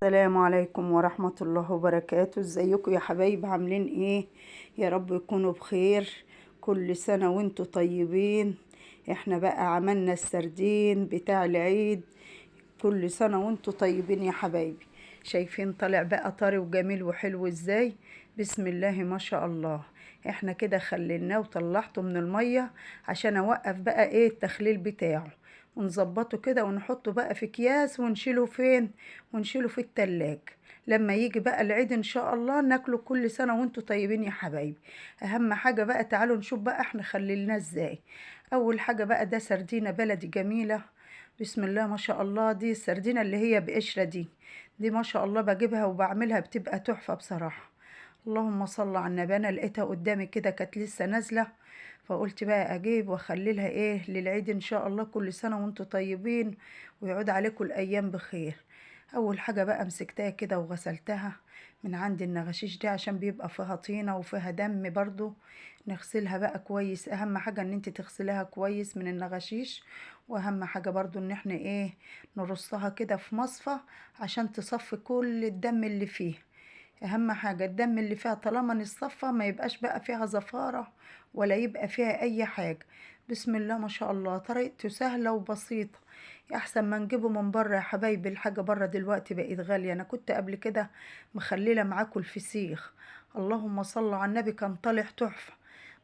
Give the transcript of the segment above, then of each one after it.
السلام عليكم ورحمة الله وبركاته. ازيكم يا حبايب؟ عاملين ايه؟ يا رب يكونوا بخير. كل سنة وانتوا طيبين. احنا بقى عملنا السردين بتاع العيد. كل سنة وانتوا طيبين يا حبايبي. شايفين طالع بقى طري وجميل وحلو ازاي؟ بسم الله ما شاء الله. احنا كده خليناه وطلعته من المية عشان اوقف بقى ايه التخليل بتاعه، ونظبطه كده ونحطه بقى في اكياس ونشيله فين؟ ونشيله في التلاج. لما يجي بقى العيد ان شاء الله ناكله. كل سنة وانتوا طيبين يا حبايبي. اهم حاجة بقى تعالوا نشوف بقى احنا خليناه ازاي. اول حاجة بقى ده سردينة بلدي جميلة. بسم الله ما شاء الله. دي السردينة اللي هي بقشرة دي ما شاء الله بجيبها وبعملها بتبقى تحفة بصراحة. اللهم صل على النبي. انا لقيتها قدامي كده كانت لسه نازلة، فقلت بقى اجيب واخليلها ايه للعيد ان شاء الله. كل سنة وانتوا طيبين ويعود عليكم الايام بخير. اول حاجة بقى مسكتها كده وغسلتها من عند النغشيش دي عشان بيبقى فيها طينة وفيها دم برضو. نغسلها بقى كويس. اهم حاجة ان انت تغسليها كويس من النغشيش. واهم حاجة برضو ان احنا ايه نرصها كده في مصفى عشان تصفي كل الدم اللي فيه. اهم حاجة الدم اللي فيها طالما نصفى ما يبقاش بقى فيها زفارة ولا يبقى فيها اي حاجة. بسم الله ما شاء الله. طريقته سهلة وبسيطة. احسن ما نجيبه من بره يا حبايبي. الحاجة بره دلوقتي بقت غالية. انا كنت قبل كده مخليلة معاكم الفسيخ. اللهم صل على النبي كان طالع تحفة.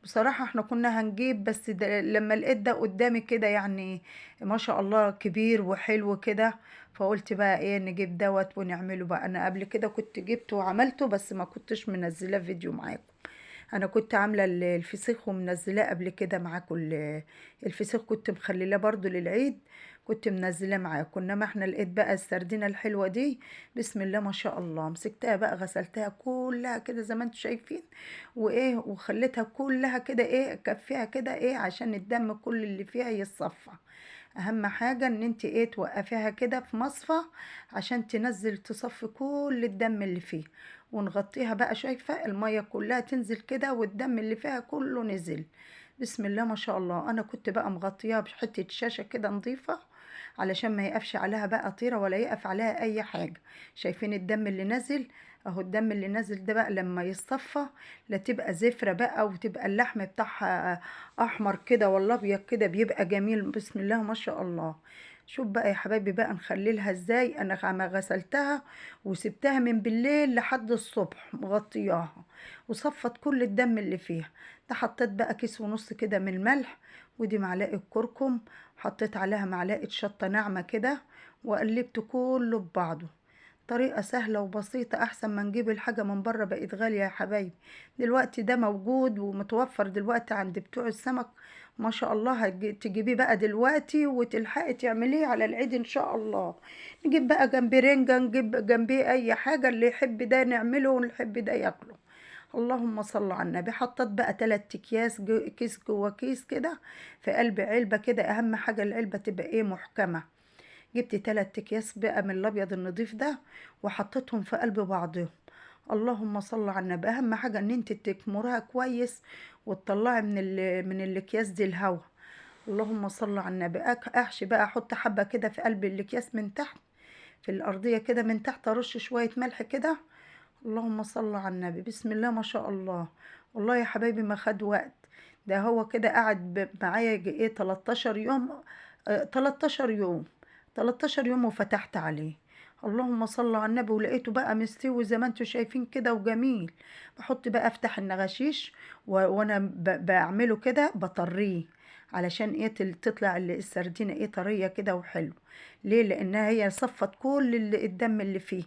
بصراحة احنا كنا هنجيب بس لما لقيت ده قدامي كده يعني ما شاء الله كبير وحلو كده، فقلت بقى ايه نجيب دوت ونعمله بقى. انا قبل كده كنت جبته وعملته بس ما كنتش منزلاه فيديو معاكم. انا كنت عامله الفسيخ ومنزلاه قبل كده معاكم. الفسيخ كنت مخليه برضو للعيد، كنت منزلاه معاكم. انما احنا لقيت بقى السردينه الحلوه دي. بسم الله ما شاء الله. مسكتها بقى غسلتها كلها كده زي ما انتم شايفين، وايه وخليتها كلها كده ايه كفيها كده ايه عشان الدم كل اللي فيها يتصفى. اهم حاجة ان انت ايه توقفيها كده في مصفى عشان تنزل تصفي كل الدم اللي فيه. ونغطيها بقى. شايفة المية كلها تنزل كده والدم اللي فيها كله نزل. بسم الله ما شاء الله. انا كنت بقى مغطياها بحتة شاشة كده نظيفة علشان ما يقفش عليها بقى طيرة ولا يقف عليها اي حاجة. شايفين الدم اللي نزل؟ اهو الدم اللي نزل ده بقى لما يصفى لا تبقى زفرة بقى وتبقى اللحم بتاعها احمر كده ولا ابيض كده بيبقى جميل. بسم الله ما شاء الله. شوف بقى يا حبايبي بقى نخليلها ازاي. انا غسلتها وسبتها من بالليل لحد الصبح مغطياها وصفت كل الدم اللي فيها. ده حطيت بقى كيس ونص كده من الملح، ودي معلقة كركم، حطيت عليها معلقة شطة ناعمة كده، وقلبت كله ببعضه. طريقة سهلة وبسيطة. أحسن ما نجيب الحاجة من بره بقت غالية يا حبايبي. دلوقتي ده موجود ومتوفر دلوقتي عند بتوع السمك ما شاء الله. تجيبيه بقى دلوقتي وتلحقي تعمليه على العيد إن شاء الله. نجيب بقى جنبيه رنجة، نجيب جنبيه أي حاجة. اللي يحب ده نعمله واللي يحب ده ياكله. اللهم صل على النبي. حطيت بقى 3 اكياس كيس جوه كيس كده في قلب علبة كده. أهم حاجة العلبة تبقى إيه محكمة. جبت 3 اكياس بقى من الابيض النضيف ده وحطيتهم في قلب بعضهم. اللهم صل على النبي. اهم حاجه ان انت تكمرها كويس وتطلعي من الاكياس دي الهوا. اللهم صل على النبي. احشي بقى احط حبه كده في قلب الاكياس من تحت في الارضيه كده من تحت، ارش شويه ملح كده. اللهم صل على النبي. بسم الله ما شاء الله. والله يا حبايبي ما خد وقت. ده هو كده قعد معايا يجي ايه 13 يوم. 13 يوم. 13 يوم وفتحت عليه. اللهم صل على النبي. ولقيته بقى مستوي زي ما انتوا شايفين كده وجميل. بحط بقى افتح النغشيش وانا بعمله كده بطريه علشان ايه تطلع السردينه ايه طريه كده وحلو. ليه؟ لانها هي صفت كل الدم اللي فيه.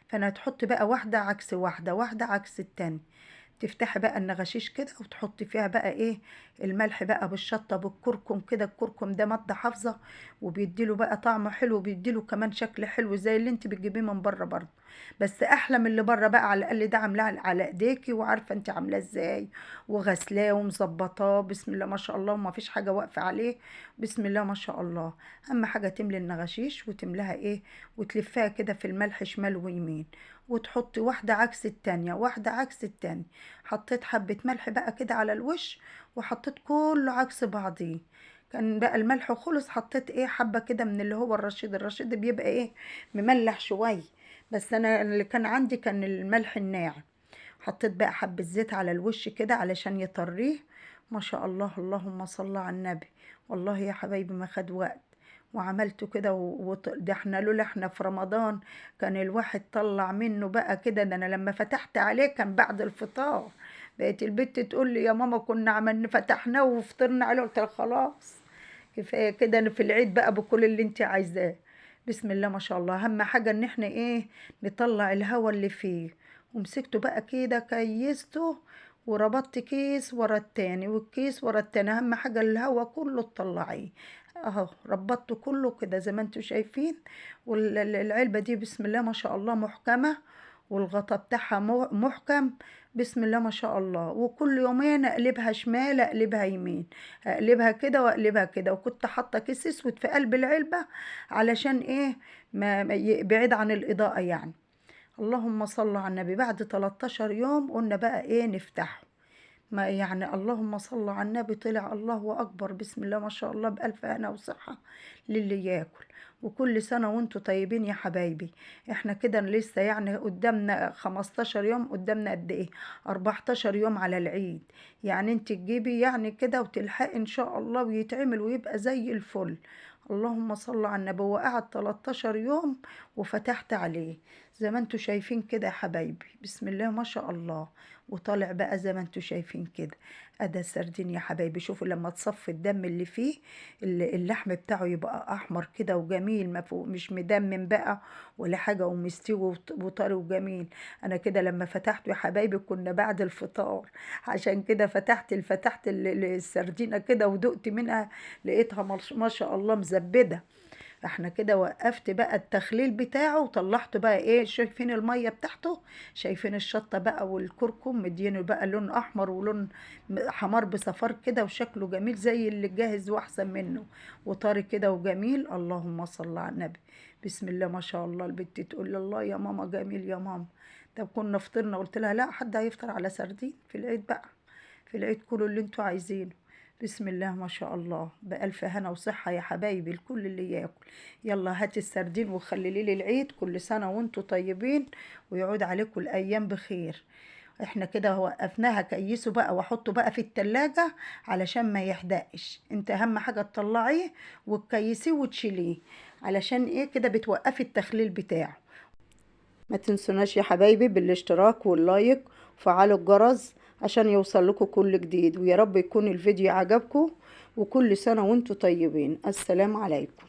فانا تحط بقى واحدة عكس واحدة، واحدة عكس التاني. تفتحي بقى النغشيش كده وتحطي فيها بقى ايه الملح بقى بالشطة بالكركم كده. الكركم ده مادة حافظة وبيديله بقى طعم حلو وبيديله كمان شكل حلو زي اللي انت بتجيبيه من بره برضه. بس احلى من اللي بره بقى. على الاقل ده عاملاه على ايديكي وعارفه انت عاملاه ازاي وغسلاه ومظبطاه. بسم الله ما شاء الله وما فيش حاجه واقفه عليه. بسم الله ما شاء الله. اهم حاجه تملي النغشيش وتملاها ايه وتلفها كده في الملح شمال ويمين، وتحطي واحدة عكس التانية واحدة عكس التانية. حطيت حبة ملح بقى كده على الوش وحطيت كله عكس بعضيه. كان بقى الملح خلص حطيت ايه حبة كده من اللي هو الرشيد. الرشيد بيبقى ايه مملح شوية. بس انا اللي كان عندي كان الملح الناعم. حطيت بقى حبة زيت على الوش كده علشان يطريه. ما شاء الله، اللهم صل على النبي. والله يا حبايبي ما خد وقت، وعملته كده ده احنا لولا احنا في رمضان كان الواحد طلع منه بقى كده. ده انا لما فتحت عليه كان بعد الفطار، بقت البت تقول لي يا ماما كنا عملنا فتحناه وفطرنا عليه. قلت لها خلاص كفايه كده، انا في العيد بقى بكل اللي انت عايزاه. بسم الله ما شاء الله. اهم حاجه ان احنا ايه، نطلع الهوا اللي فيه. ومسكته بقى كده كيسته، وربطت كيس ورا التاني والكيس ورا التاني. اهم حاجه الهوا كله تطلعيه. اهو ربطته كله كده زي ما انتوا شايفين. والعلبه دي بسم الله ما شاء الله محكمه، والغطا بتاعها محكم. بسم الله ما شاء الله. وكل يومين اقلبها شمال اقلبها يمين، اقلبها كده واقلبها كده. وكنت حاطه كيس اسود في قلب العلبه علشان ايه، بعيد عن الاضاءه يعني. اللهم صل على النبي. بعد 13 يوم قلنا بقى ايه نفتحه. ما يعني اللهم صل على النبي، طلع الله أكبر بسم الله ما شاء الله بألف هنا وصحة للي ياكل. وكل سنة وانتوا طيبين يا حبايبي. احنا كده لسه يعني قدامنا 15 يوم، قدامنا قد ايه، 14 يوم على العيد. يعني انت تجيبي يعني كده وتلحقي ان شاء الله ويتعمل ويبقى زي الفل. اللهم صل على النبي. وقعد 13 يوم وفتحت عليه زي ما انتوا شايفين كده يا حبايبي. بسم الله ما شاء الله. وطالع بقى زي ما انتوا شايفين كده. ادا السردين يا حبايبي. شوفوا لما تصفي الدم اللي فيه، اللحم بتاعه يبقى احمر كده وجميل، ما فوق مش مدمم بقى ولا حاجه، ومستوي وطري وجميل. انا كده لما فتحته يا حبايبي كنا بعد الفطار، عشان كده فتحت السردينه كده ودقت منها، لقيتها ما شاء الله مزبده. احنا كده وقفت بقى التخليل بتاعه وطلعته بقى ايه. شايفين المية بتاعته، شايفين الشطة بقى والكركم مدينه بقى لون احمر ولون حمار بصفار كده، وشكله جميل زي اللي جاهز واحسن منه، وطري كده وجميل. اللهم صل على النبي. بسم الله ما شاء الله. البت تقول لي الله يا ماما جميل يا ماما. طب كنا فطرنا. قلت لها لا، حد هيفطر على سردين في العيد بقى؟ في العيد كله اللي انتوا عايزينه. بسم الله ما شاء الله. بألف هنا وصحة يا حبايبي الكل اللي ياكل. يلا هات السردين وخلي لي العيد. كل سنة وانتوا طيبين، ويعود عليكم الأيام بخير. احنا كده وقفناها. كيسه بقى واحطه بقى في التلاجة علشان ما يحدقش. انت اهم حاجة تطلعيه وتكيسيه وتشيليه، علشان ايه كده بتوقفي التخليل بتاعه. ما تنسوناش يا حبايبي بالاشتراك واللايك وفعلوا الجرس عشان يوصل لكم كل جديد. ويا رب يكون الفيديو عجبكم، وكل سنة وانتم طيبين. السلام عليكم.